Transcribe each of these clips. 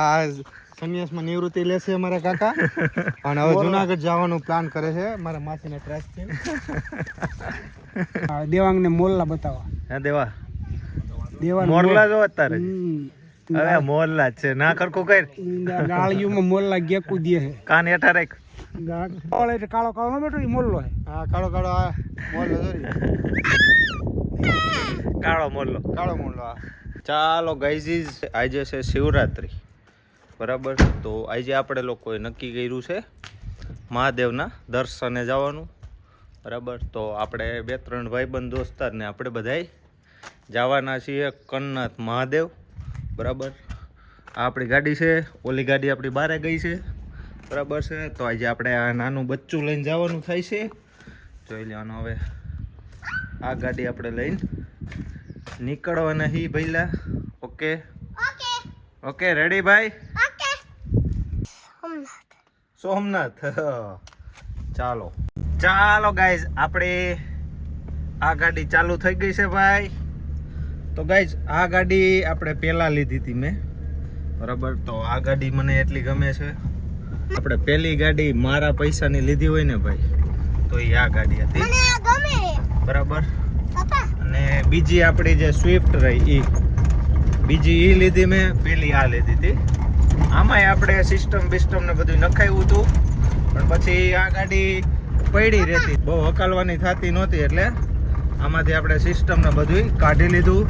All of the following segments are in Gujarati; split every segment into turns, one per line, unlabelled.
આ સંન્યાસમાં નિવૃત્તિ લેશે અમારા કાકા અને હવે જુનાગઢ જવાનું પ્લાન કરે છે મારા માસીના ત્રાસથી.
દેવાંગને મોરલા બતાવવા.
હે દેવા
દેવાંગ
મોરલા જો અત્યારે હવે મોરલા છે ના કરકો કઈ
ગાળિયુંમાં મોરલા ગેકુ દે છે.
કાન હેઠા રાખ.
કાળો કાળો ન બેઠો એ મોરલો છે.
હા કાળો કાળો આ મોરલો
કાળો મોરલો.
કાળો મોરલો.
ચાલો ગાઈઝીસ, આજે છે શિવરાત્રી, બરાબર. તો આજે આપણે લોકોએ નક્કી કર્યું છે મહાદેવના દર્શને જવાનું, બરાબર. તો આપણે 2-3 ભાઈબંધ દોસ્તારને આપણે બધાય જવાના છીએ કન્નત મહાદેવ, બરાબર. આ આપણી ગાડી છે, ઓલી ગાડી આપણી બારે ગઈ છે, બરાબર છે. તો આજે આપણે આ નાનું બચ્ચું લઈને જવાનું થાય છે. જોઈ લેવાનું. હવે આ ગાડી આપણે લઈને નીકળવાના હી ભઈલા. ઓકે ઓકે રેડી ભાઈ? સોમનાથ. ચાલો ચાલો ગાઈઝ, આપણે આ ગાડી ચાલુ થઈ ગઈ છે ભાઈ. તો ગાઈઝ આ ગાડી આપણે પહેલા લીધી હતી મેં, બરાબર. તો આ ગાડી મને એટલી ગમે છે. આપણે પહેલી ગાડી મારા પૈસાની લીધી હોય ને ભાઈ, તો એ આ ગાડી હતી, બરાબર. અને બીજી આપણી જે સ્વિફ્ટ રહી એ બીજી એ લીધી મેં, પેલી આ લીધી હતી. આમાંય આપણે સિસ્ટમ ને બધું નખાવ્યું હતું, પણ પછી આ ગાડી પડી રહેતી, બહુ હકાલવાની થતી નહોતી, એટલે આમાંથી આપણે સિસ્ટમ ને બધું કાઢી લીધું.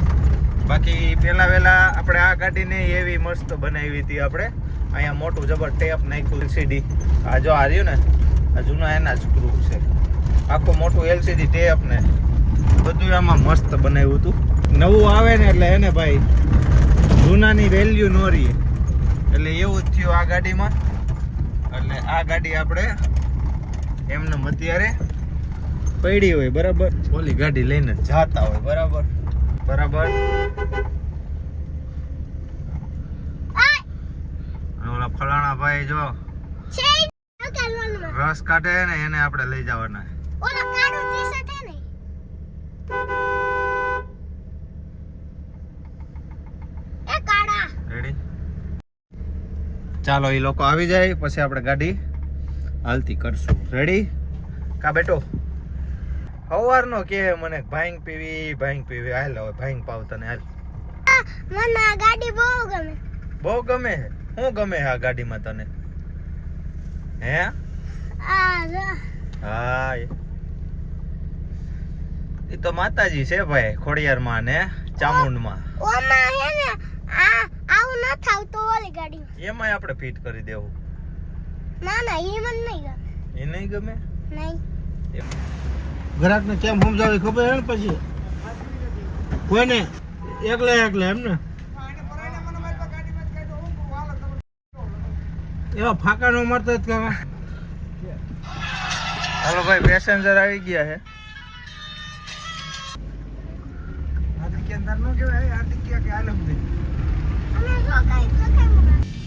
બાકી પહેલા વહેલા આપણે આ ગાડીને એવી મસ્ત બનાવી હતી આપણે. અહીંયા મોટું જબર ટેપ નાખ્યું LCD. આ જો આ રહ્યું ને, આ જૂના એના જ સ્ક્રૂ છે. આખું મોટું LCD ટેપ ને બધું આમાં મસ્ત બનાવ્યું હતું. નવું આવે ને એટલે એને ભાઈ જૂનાની વેલ્યુ ન રહી, એટલે એવું જ થયું આ ગાડીમાં. એટલે આ ગાડી આપણે એમને અત્યારે પડી હોય, બરાબર, ઓલી ગાડી લઈને જાતા હોય, બરાબર બરાબર. ઓલા ફલાણા ભાઈ જો રસ કાઢે ને એને આપણે લઈ જવાના. રેડી? ચાલો એ લોકો આવી જાય પછી આપણે ગાડી હાલતી કરશું. રેડી? કા બેટો સવારનો કે મને ભાંગ પીવી હાલ. હવે ભાંગ પાવ તને હાલ.
મને આ ગાડી બહુ ગમે.
બહુ ગમે? શું ગમે આ ગાડીમાં તને? હે? હા, એ તો માતાજી છે ભાઈ, ખોડિયાર માં ને ચામુંડ માં.
ઓમાં હે ને આવું ન થાવ તો ઓલી ગાડી
એમાંય આપણે ફિટ કરી દેવું.
ના એ મને નહીં ગમે.
એ નહીં ગમે?
નહીં.
ગ્રાહકને કેમ સમજાવી ખબર હે ને પછી કોઈને એકલે એમ ને એવા ફાકા નો મારતા જ કાકા.
હાલો ભાઈ, પેસેન્જર આવી ગયા છે.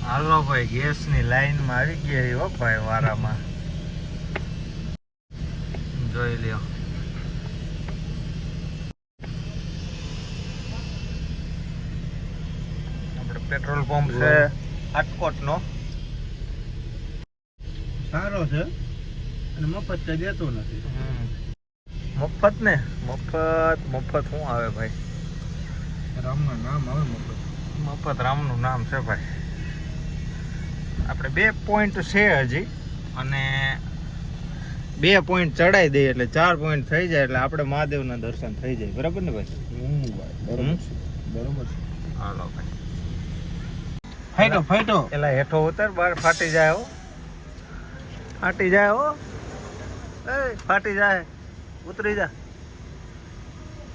હાલો ભાઈ, ગેસ ની લાઈન માં આવી ગયા હો ભાઈ, વારામાં જોઈ લ્યો. આપણે પેટ્રોલ પંપ છે રાજકોટ નો,
સારો છે અને મફત કઈ દેતો નથી.
મફત ને મફત શું આવે ભાઈ?
રામનું નામ આવે
મફત રામનું નામ છે ભાઈ. આપણે 2 પોઈન્ટ છે હજી, અને 2 પોઈન્ટ ચડાઈ દઈએ એટલે 4 પોઈન્ટ થઈ જાય, એટલે આપણે મહાદેવના દર્શન થઈ જાય, બરાબર ને ભાઈ?
બરોબર છે.
હાલો ભાઈ,
ફાઈટો
એલા હેઠો ઉતર, બાર ફાટી જાય હો, ફાટી જાય હો, એ ફાટી જાય, ઉતરી જા.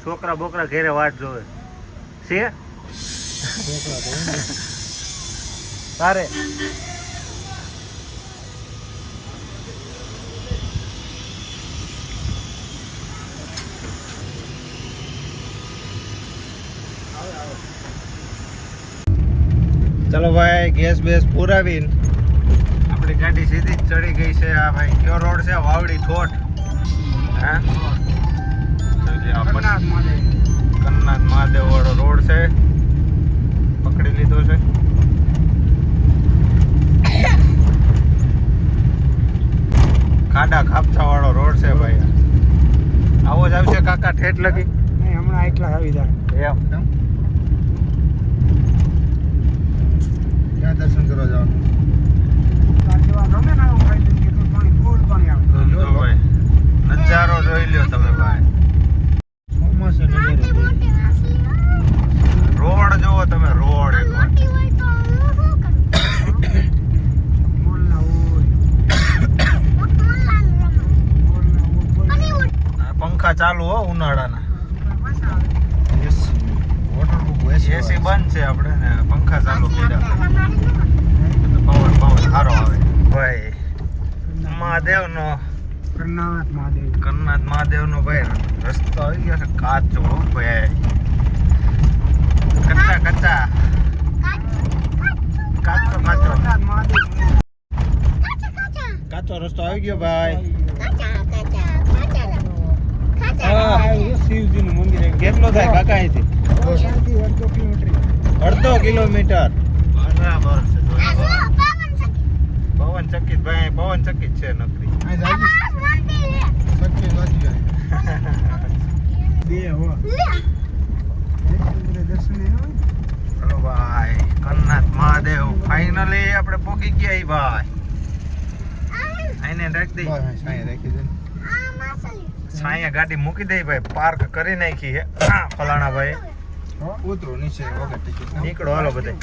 છોકરા બોકરા ઘેરે વાટ જોવે છે તારે. ચલો ભાઈ, ગેસ બેસ પુરાવીને આપણી ગાડી સીધી જ ચડી ગઈ છે. આ ભાઈ કયો રોડ છે? વાવડી થોટ. હા, કન્નાથ મહાદેવ વાળો રોડ છે, પકડી લીધો છે. રોડ છે ભાઈ. આવો જ આવશે કાકા ઠેઠ લગી.
નહીં હમણાં એકલા આવી જાય
એમ
ક્યાં દર્શન કરવા જવાનું?
ગમે ને આવું ખાઈ લઈએ તો પાણી ફૂલ પાણી આવે
તો જો
જો ભાઈ નજારો જોઈ લ્યો તમે ભાઈ.
ચોમાસે નજારો
મોટી
જોઈએ.
મોટી માછલી
રોડ જોવો તમે, રોડ એકવાર.
મોટી હોય તો હું શું કરું
મોલના હોય
મોલાનું રમવું
મોલના હોય
અને ઉડ
આ પંખા ચાલુ હો ઉનાળાના.
વોટરપ્રૂફ
એસી બંધ છે આપણે ને પંખા ચાલુ કર્યા.
રમાડી
પવન સારો આવે ભાઈ. મહાદેવનો
કરનાથ મહાદેવ
કરનાથ મહાદેવનો ભાઈ રસ્તો આવી ગયો છે કાચો હો ભાઈ. કચ્ચા કચ્ચા કાચો કાચો
કરનાથ મહાદેવ
કાચો રસ્તો આવી ગયો ભાઈ.
આ શિવજીનું મંદિર આવી
કેટલો થાય કાકા અહીંથી?
ગયું. શાંતિ 1.5 કિલોમીટર
અડધો કિલોમીટર. બરાબર છે પવન ચકિત ભાઈ, પવન ચકિત છે નકરી.
અહીં જાય સચ્ચી વાંચી જાય.
બે હો દર્શન નહીં હોય
ચલો ભાઈ કરનાથ મહાદેવ ફાઇનલી આપણે પહોંચી ગયા ઈ ભાઈ. આઈને રાખી દઈ.
બસ અહીં રાખી દે.
છાંયા ગાડી મૂકી દઈ ભાઈ, પાર્ક કરી નાખી છે ફલાણા ભાઈ.
ઉતરો નીચે વગર ટિકિટ.
નીકળો હાલો બધે.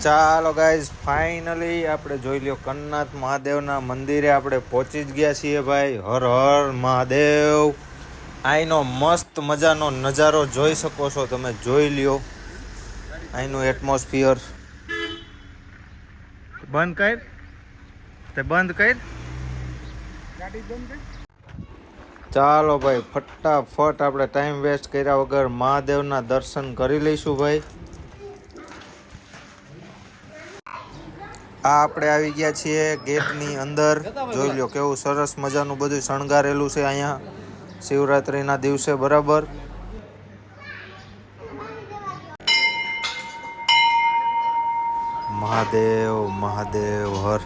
ચાલો ગાઈઝ ફાઇનલી આપણે જોઈ લ્યો કરનાથ મહાદેવના મંદિરે આપણે પહોંચી જ ગયા છીએ ભાઈ. હર હર મહાદેવ. અહીંનો મસ્ત મજાનો નજારો જોઈ શકો છો તમે, જોઈ લ્યો અહીંનું એટમોસ્ફિયર. બંધ કર તે બંધ કર.
ગાડી બંધ કર
ચાલો ભાઈ ફટાફટ આપણે ટાઈમ વેસ્ટ કર્યા વગર મહાદેવના દર્શન કરી લઈશું ભાઈ. આ આપણે આવી ગયા છીએ ગેટની અંદર. જોઈ લો કેવું સરસ મજાનું બધું શણગારેલું છે અહીંયા શિવરાત્રીના દિવસે બરાબર. મહાદેવ મહાદેવ હર.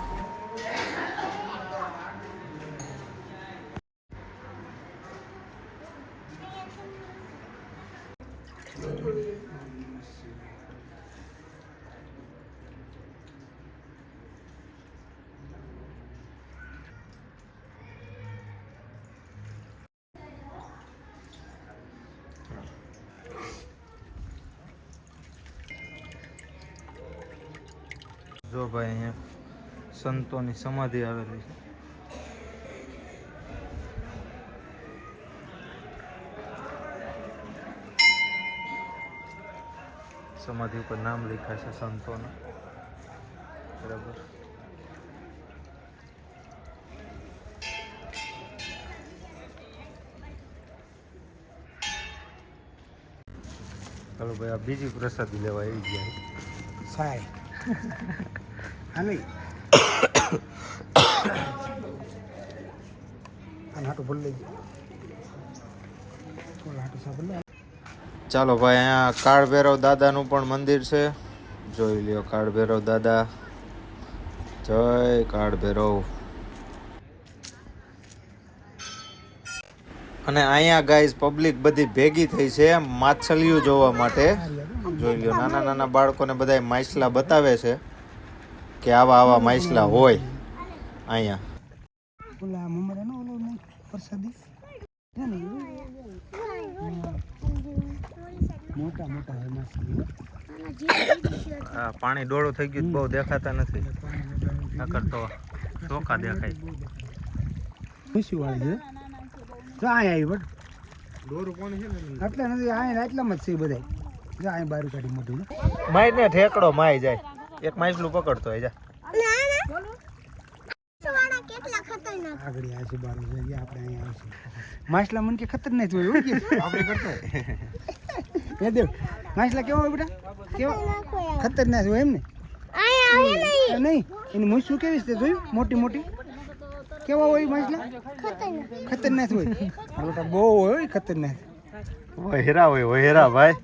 જો ભાઈ અહીંયા સંતોની સમાધિ આવેલી છે. સમાધિ ઉપર નામ લખ્યા છે સંતોના બરાબર. ચાલો ભાઈ આ બીજી પ્રસાદી લેવા આવી ગયા.
સાય હા નહીં આને હાટું ભૂલ લઈ ગયો હાટું સાબન લે.
ચાલો ભાઈ અહીંયા કાળ ભૈરવ દાદાનું પણ મંદિર છે. જોઈ લ્યો કાળ ભૈરવ દાદા. જય કાળ ભૈરવ. અને અહીંયા ગાઈઝ પબ્લિક બધી ભેગી થઈ છે માછલીઓ જોવા માટે. જોઈ લ્યો નાના નાના બાળકોને બધા માછલા બતાવે છે કે આવા આવા માછલા હોય અહીંયા.
ઓલા મમરાનો ઓલો નહીં પ્રસાદી છે ને મોટા મોટા હોય માછલી.
હા પાણી ડોળું થઈ ગયું બહુ દેખાતા નથી. નકર તો ચોખા દેખાય.
ખુશી વાળી છે જો અહીં આવી બટ
દોરું કોણ છે ને?
આટલા નથી અહીં એટલામાં જ છે બધા. જો અહીં બહાર કાઢી મોટું
માય ને ઠેકડો માય જાય. એક માછલું પકડતો હોય જા.
કેટલા ખતરનાક
આગળ આ છે બાર આપણે અહીંયા આવશે માછલા મન કે ખતરનાક હોય એવું કે આપણે કરતા એ દેવ માછલા કેવા હોય બેટા કેવા ખતરનાક હોય એમ ને નહીં એની મૂછું કેવી છે જોયું મોટી મોટી કેવા હોય માછલા ખતરનાક હોય આ બેટા બહુ હોય ખતરનાક
હેરા હોય હેરા ભાઈ.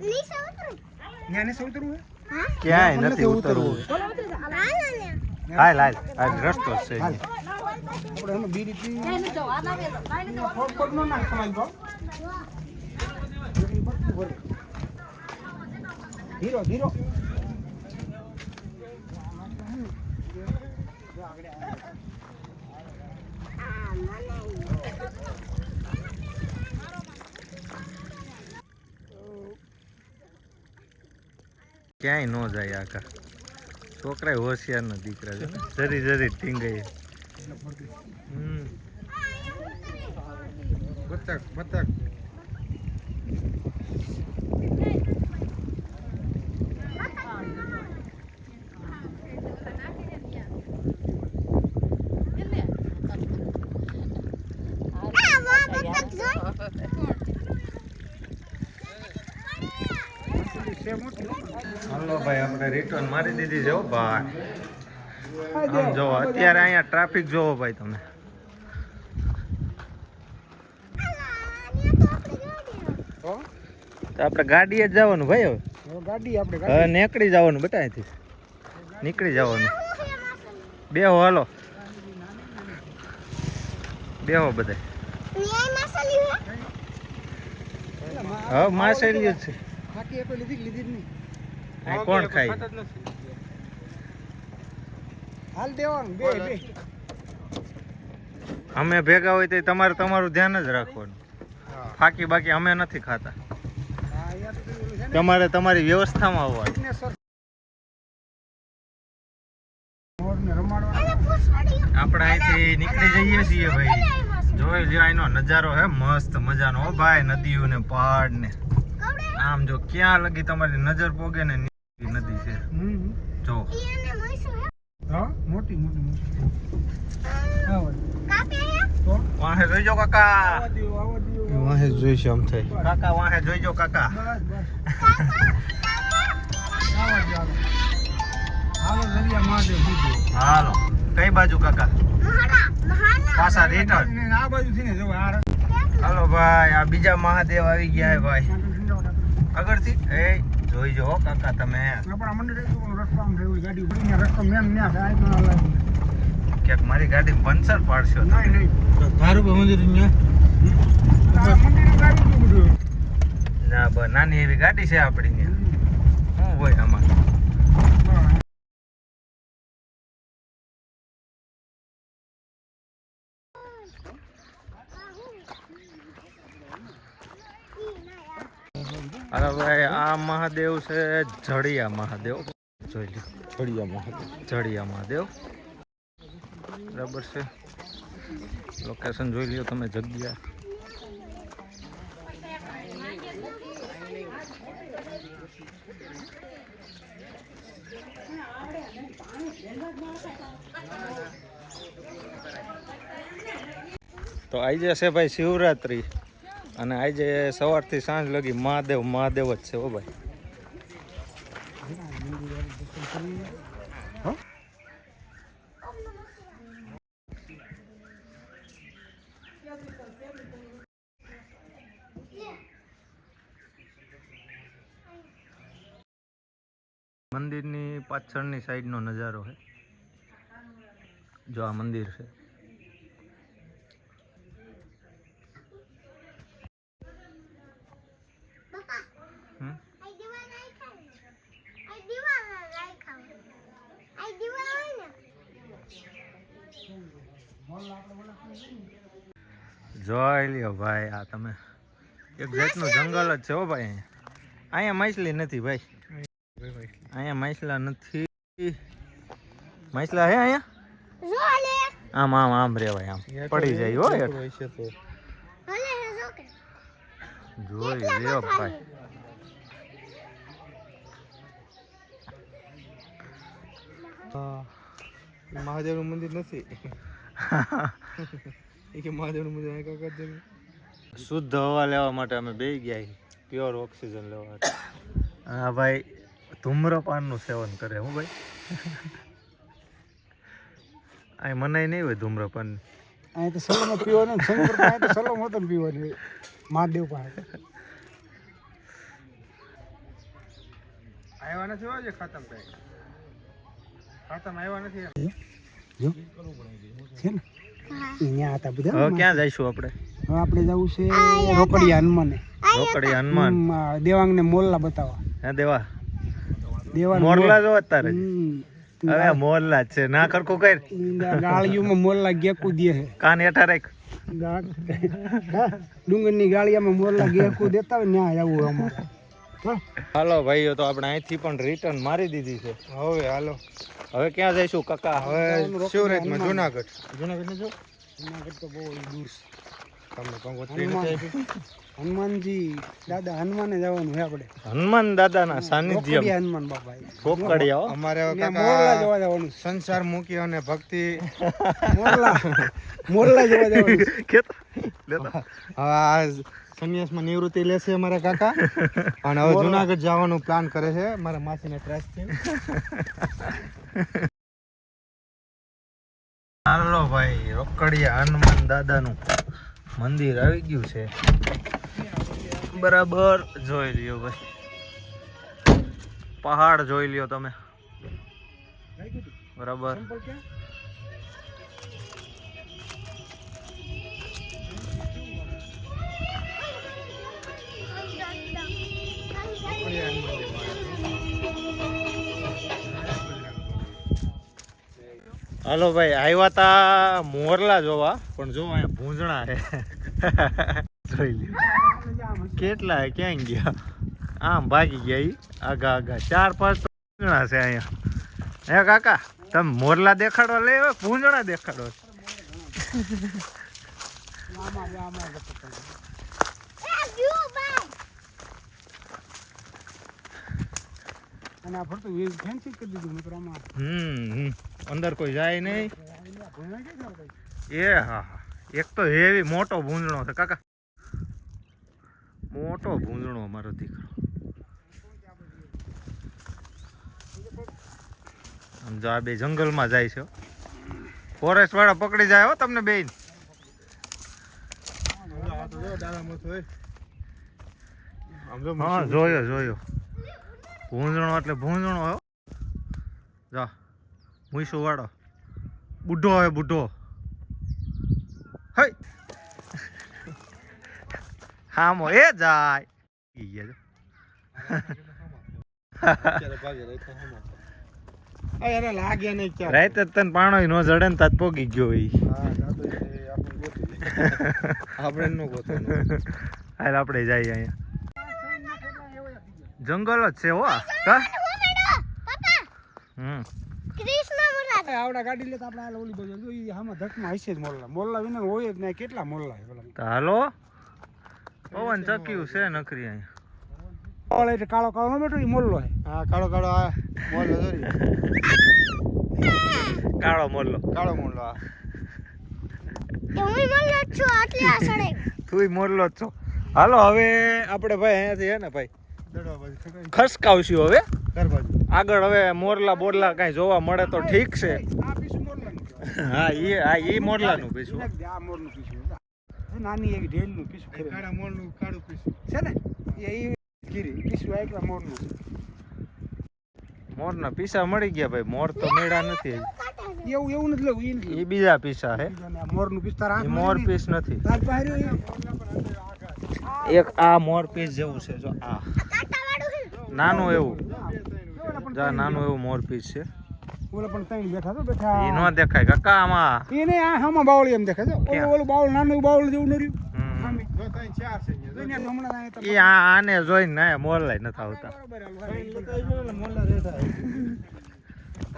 નીચે ઉતરું
ત્યાં ને સૌ ઉતરવું
હા
ક્યાંય નથી ઉતરવું હાલ હાલ હાલ રસ્તો જ છે
હાલ આપણે એમાં બીડી પી ફોટ નો નાખ સમાજ ભાવ ધીરો ધીરો
ક્યાંય ન જાય આકા છોકરા હોશિયાર ના દીકરા છે જરી જરી ટીંગાઈ
બતક બતક
હાલો ભાઈ આપણે રિટર્ન મારી દીધી છે હો ભાઈ આમ જોવો અત્યારે અહીંયા ટ્રાફિક જોવો ભાઈ તમે તો આપણે ગાડીએ જ જવાનું ભાઈ હવે
ગાડી આપણે
હવે નીકળી જવાનું બેટા અહીંથી નીકળી જવાનું બેહો હાલો બેહો બધા હવે માસેલી જ છે
બાકી એ કોઈ લીધી જ નહીં
અહીં કોણ ખાય
હાલ દેવાનું બે બે
અમે ભેગા હોય તો તમારે તમારું ધ્યાન જ રાખવાનું ફાકી બાકી અમે નથી ખાતા
હા યાર તો પેલું છે ને
તમારે તમારી વ્યવસ્થામાં આવવાનું
ફિટનેસ મોરને રમાડવા
આપણે અહીંથી નીકળી જઈએ છીએ ભાઈ જોઈ લ્યો અહીંનો નજારો હે મસ્ત મજાનો હો ભાઈ નદીઓ ને પહાડ ને આમ જો ક્યાં લગી તમારી નજર પોગે ને નદી છે જો
હા મોટી મોટી મોટી હા તો
વાહે જોઈજો કાકા
આવા દ્યો
વાહે જોઈશે આમ થઈ
કાકા વાહે જોઈજો કાકા
બસ આવા દ્યો હાલો દરિયા મહાદેવ દીધું
હાલો કઈ બાજુ કાકા પાછા રિટર્ન
આ બાજુથી ને જો આ
હાલો ભાઈ આ બીજા મહાદેવ આવી ગયા હે ભાઈ આગળથી એ જોઈજો હો કાકા તમે
આપણા મંદિર રસ્તામાં થયું ગાડી ઉભરીને રસ્તો મેન ન્યા થાય ના લાગે
ક્યાંક મારી ગાડી પંચર પાડશો તમે.
નહીં નહીં
તારું પણ મંદિર અહીંયા
મંદિર ગાડી શું બધું
ના નાની એવી ગાડી છે આપણી ત્યાં શું હોય આમાં અરે ભાઈ આ મહાદેવ છે જડિયા મહાદેવ જોઈ લો જડિયા મહાદેવ બરાબર છે લોકેશન જોઈ લ્યો તમે જગ્યા તો આજે છે ભાઈ શિવરાત્રી અને આજે સવારથી સાંજ લગી મહાદેવ મહાદેવ જ છે હો ભાઈ મંદિરની પાછળની સાઈડનો નજારો છે જો આ મંદિર છે જોઈ લ્યો ભાઈ આ તમે એક જાતનું જંગલ જ છે હો ભાઈ અહીંયા માછલી નથી ભાઈ અહીંયા માછલા નથી માછલા હે અહીંયા આમ આમ આમ રેવાય આમ પડી જાય હો જોઈ લ્યો ભાઈ
મહાદેવનું મંદિર નથી એ કે મહાદેવનું મંદિર અહીં કાકા છે
શુદ્ધ હવા લેવા માટે અમે બે ગયા પ્યોર ઓક્સિજન લેવા હા ભાઈ ધૂમ્રપાનનું સેવન કરે હું ભાઈ અહીં મનાય નહીં હોય ધૂમ્રપાન
અહીં તો સલોમાં પીવાનું શંકર પાસે તો સલોમાં તો પીવાનું મહાદેવ પાસે
આવ્યા નથી હોય ખતમ થાય ખતમ આવ્યા નથી
જો છે ને અહીંયા હતા બધા
હવે ક્યાં જઈશું આપણે
હવે આપણે જવું છે રોકડિયા હનુમાને
રોકડી હનુમાન
દેવાંગને મોરલા બતાવવા
હે દેવા
દેવાંગ
મોરલા જો અત્યારે હવે મોરલા જ છે ના કરકો કર
ગાળીઓમાં મોરલા ગેકુ દે છે
કાન હેઠા રાખ
ડુંગરની ગાળિયામાં મોરલા ગેકુ દેતા હોય ત્યાં આવું અમારે
હાલો ભાઈઓ તો આપણે અહીંથી પણ રિટર્ન મારી દીધી છે
હવે હાલો
હવે ક્યાં જઈશું કાકા
હવે શિવરાજમાં જુનાગઢ જુનાગઢ જો
જુનાગઢ તો બહુ દૂર છે
તમને કંકોત્રી નથી આપી
હનુમાનજી દાદા હનુમાને જવાનું છે આપણે
હનુમાન દાદાના સાનિધ્ય
રોકડિયા હનુમાન બાપા
રોકડિયા હો.
અમારે હવે
ત્યાં મોરલા
કાકા
જોવા જવાનું
સંસાર મૂકી અને ભક્તિ
મોરલા જોવા જવાનું
કેતો લેતો
આ સંન્યાસમાં નિવૃત્તિ લેશે અમારા કાકા અને હવે જુનાગઢ જવાનું પ્લાન કરે છે મારા માસીને ત્રાસથી
હાલો ભાઈ રોકડિયા હનુમાન દાદાનું મંદિર આવી ગયું છે બરાબર જોઈ લ્યો ભાઈ પહાડ જોઈ લ્યો તમે બરાબર હાલો ભાઈ આવ્યા તા મોરલા જોવા પણ જો અહીંયા ભૂંજણા છે જોઈ લ્યો કેટલા હે, ક્યાં ગયા આમ ભાગી ગયા ઈ આગા આગા 4-5 ભૂંજણા છે અહીંયા હે કાકા તમે મોરલા દેખાડવા લઈ આવ્યા ભૂંજણા દેખાડવા
અને આ ફરતું ફેન્સી કરી દીધું મિત્રો આમાં
અંદર કોઈ જાય નહીં એ હા હા એક તો હેવી મોટો ભૂંજણો છે કાકા મોટો ભૂંજણો અમારો દીકરો આમ જો આ બે જંગલમાં જાય છે ફોરેસ્ટ વાળા પકડી જાય હો તમને બેન હા જોયો જોયો ભૂંજણો એટલે ભૂંજણો હો જા મૂઈશું વાળો બુઢો હે બુઢો હઈ હામો એ જાય ઈ ગયા
એને લાગે નહીં ક્યાં
રાત તને પાણો નો જડે ને તાત પોગી ગયો ઈ
આપણે નો ગોતો
હાલ આપણે જઈએ અહીંયા જંગલ જ છે હો કા
આવડા ગાડી લેતા આપણે હાલ ઓલી બાજુ જો ઈ આમાં ધકમાં હશે જ મોરલા વિના હોય જ નહીં કેટલા મોરલા છે પેલા
તો હાલો પવન ચક્યું છે નખરી અહીંયા
ઓલે એટલે કાળો કાળો નો બેઠો ઈ મોરલો છે
હા કાળો કાળો આ મોલ્લો જોરી
કાળો મોરલો
કાળો મોલ્લો આ
તુંય મોરલો જ છો હાલો હવે આપણે ભાઈ અહીંયાથી હે ને ભાઈ
દડવા બાજુ ખકાઈ
ખસકાવશું હવે
ઘર બાજુ
આગળ હવે મોરલા બોરલા કાંઈ જોવા મળે તો ઠીક છે
આ પીસું મોરલાનું
હા એ મોરલાનું પીછું
આ મોરનું પીસું નાની એક ઢેલનું પીસું ખરે
કાળા મોલનું કાળું પીસું
છે ને એ ગીરી પીસું એકલા મોરનું છે
મોરના પીસા મળી ગયા ભાઈ મોર તો મેળા નથી
એવું નથી લેવું ઈ નથી
એ બીજા પીસા હે
લેવું. આ મોરનું પીસ તારા
એ મોર પીસ નથી
તાર પાસે
એક આ મોર પીસ જેવું છે જો આ નાનું એવું જા નાનું એવું મોર પીસ છે
ઓલા પણ ત્રણ બેઠા તો બેઠા
એ નો દેખાય કાકા આમાં
એ નહીં આ હામાં બાવળી એમ દેખાય છે ઓલું બાવળ નાનું એવું બાવળ જેવું ન રહ્યું
હમ.
જો ત્રણ ચાર છે અહીંયા.
જોઈને હમણાં આ તમે
એ આને જોઈને ના મોરલાય નથી આવતા
બરાબર હાલો.
ત્રણ લતાઈ જો એટલે મોલ્લા રહેતા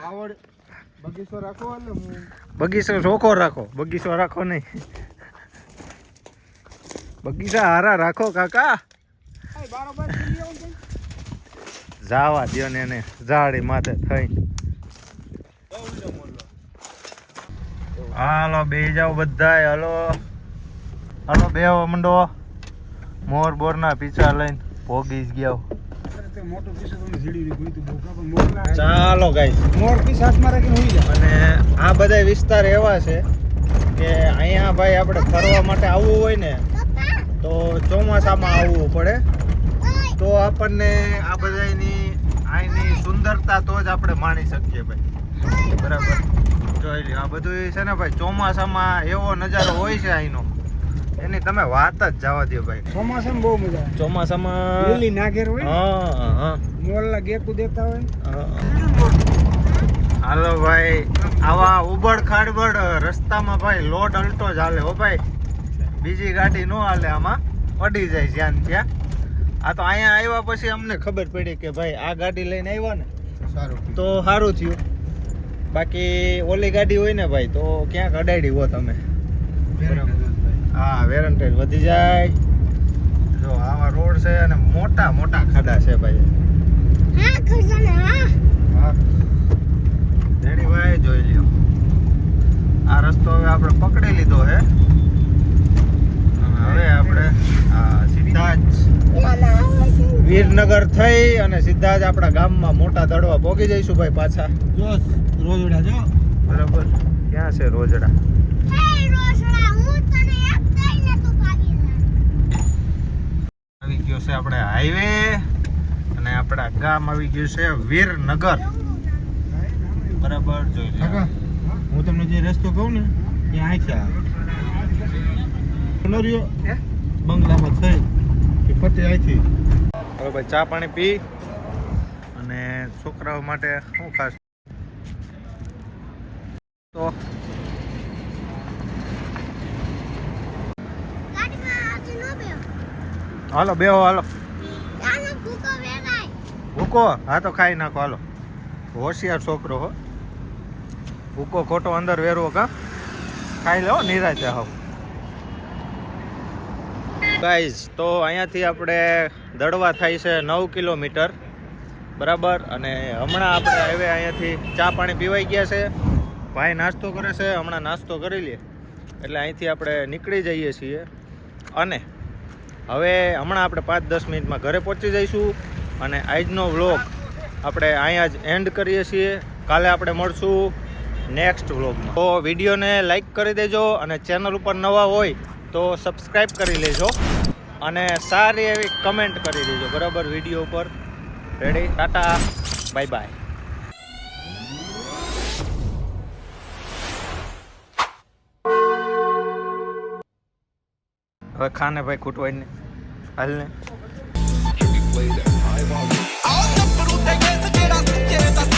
આવડ બગીચો રાખો એટલે હું
બગીચો ચોખ્ખો રાખો બગીચો રાખો નહીં બગીચા હારા રાખો કાકા
એ બારોબાર કરી આવો ને.
જાવા દ્યો ને એને ઝાડી માથે થઈ હાલો બે જાઓ બધાય હાલો હાલો બેહો મંડો મોર બોરના પીછા લઈને ભોગી જ ગયા
અત્યારે તે મોટું પીસ તમને ઝીડી ગયું તો બહુ કાપડ મોરલા
ચાલો ગાઈસ
મોર પીસ હાથમાં રાખીને હોઈ જાય
અને આ બધા વિસ્તાર એવા છે કે અહીંયા ભાઈ આપણે ફરવા માટે આવવું હોય ને તો ચોમાસામાં આવવું પડે તો આપણને આ બધાની અહીંની સુંદરતા તો જ આપણે માણી શકીએ ભાઈ. બરાબર, જોઈ લ્યો આ બધું છે ને ભાઈ, ચોમાસામાં એવો નજારો હોય છે અહીંનો, એની તમે વાત જ જવા દો ભાઈ.
ચોમાસામાં બહુ મજા આવે.
ચોમાસામાં
લીલી નાગેર હોય,
હા
મોરલા ગેકુ દેતા હોય.
હાલો ભાઈ, આવા ઉબડ ખાડબડ રસ્તામાં ભાઈ લોડ અલટો જ હાલે હો ભાઈ, બીજી ગાડી નો હાલે, આમાં પડી જાય જ્યાં ને ત્યાં. આ તો અહીંયા આવ્યા પછી અમને ખબર પડી કે ભાઈ આ ગાડી લઈને આવ્યા ને
સારું
તો સારું થયું, બાકી ઓલી ગાડી હોય ને ભાઈ તો ક્યાંક અડાડી હો તમે. હા, વેરંટેજ વધી જાય. જો આવા રોડ છે અને મોટા મોટા ખાડા છે ભાઈ.
હા ખજાના હા
હા રેડી ભાઈ, જોઈ લ્યો આ રસ્તો હવે આપણે પકડી લીધો છે. હવે આપણે સીધા જ વીરનગર થઈ અને સીધા જ આપણા ગામમાં મોટા દડવા પહોંચી જઈશું ભાઈ પાછા.
જો રોજડા જો
બરાબર, ક્યાં છે રોજડા?
હે રોશડા હું તને એક દઈને તું ભાગી જા.
આવી ગયો છે આપણે હાઈવે અને આપણા ગામ આવી ગયું છે વીરનગર. બરાબર, જોઈ લો.
કાકા હું તમને જે રસ્તો કહું ને એ અહીંથી આવે નરિયો બંગલામાં થઈ કે ફતે અહીંથી.
હવે ભાઈ ચા પાણી પી અને છોકરાઓ માટે શું ખાસ તો
ગાડીમાં આજે નો બેહો.
હાલો બેહો, હાલો
આનો ભૂકો વેરાય.
ભૂકો. હા તો ખાઈ નાખો, હાલો. હોશિયાર છોકરો હો, ભૂકો ખોટો અંદર વેરવો કા, ખાઈ લો નિરાતે. હાવ ગાઈઝ, તો અહીંયાથી આપણે દડવા થાય છે 9 કિલોમીટર. બરાબર, અને હમણાં આપણે હવે અહીંયાથી ચા પાણી પીવાઈ ગયા છે, ભાઈ નાસ્તો કરે છે, હમણાં નાસ્તો કરી લઈએ એટલે અહીંથી આપણે નીકળી જઈએ છીએ. અને હવે હમણાં આપણે 5-10 મિનિટમાં ઘરે પહોંચી જઈશું અને આજનો વ્લોગ આપણે અહીંયા જ એન્ડ કરીએ છીએ. કાલે આપણે મળશું નેક્સ્ટ વ્લોગમાં. તો વિડીયોને લાઈક કરી દેજો અને ચેનલ ઉપર નવા હોય તો સબસ્ક્રાઈબ કરી લેજો અને સારી એવી કમેન્ટ કરી દેજો. બરાબર, વિડીયો ઉપર. Ready, Tata, bye bye. હવે ખાને ભાઈ ખૂટવાય ને હાલ ને.
All the fruit they get, so get us,